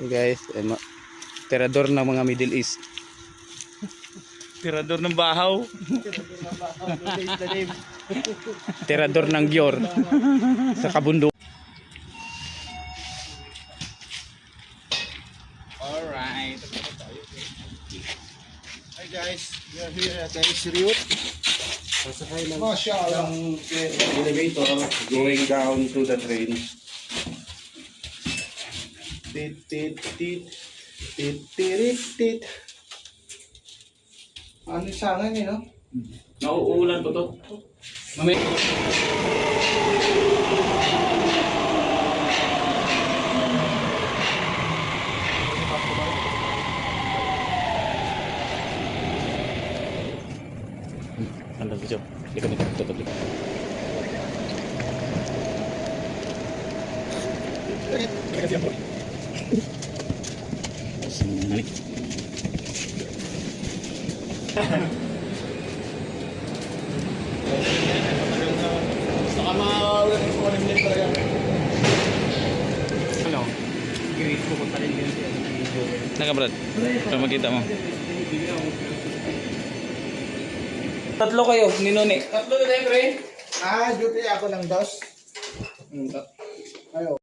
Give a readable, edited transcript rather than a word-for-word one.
So guys, tirador ng mga Middle East. Tirador ng bahaw. Tirador ng Gior sa kabundok. Alright. Hi guys, we are here at Isriut. Sasakay ng elevator going down to the train. Tit tit tit tit tit tit. Ano sa akin no? Nauulan ko to. Mamaya. Ano dito? Likod. Saka maulan yung kukunin nito talaga. Ano? Grade ko pa rin ganito yung video. Naka Brad, para makita mo. Tatlo kayo, ni Noni. Tatlo na tayo, pre. Duty ako ng dos. Ayo.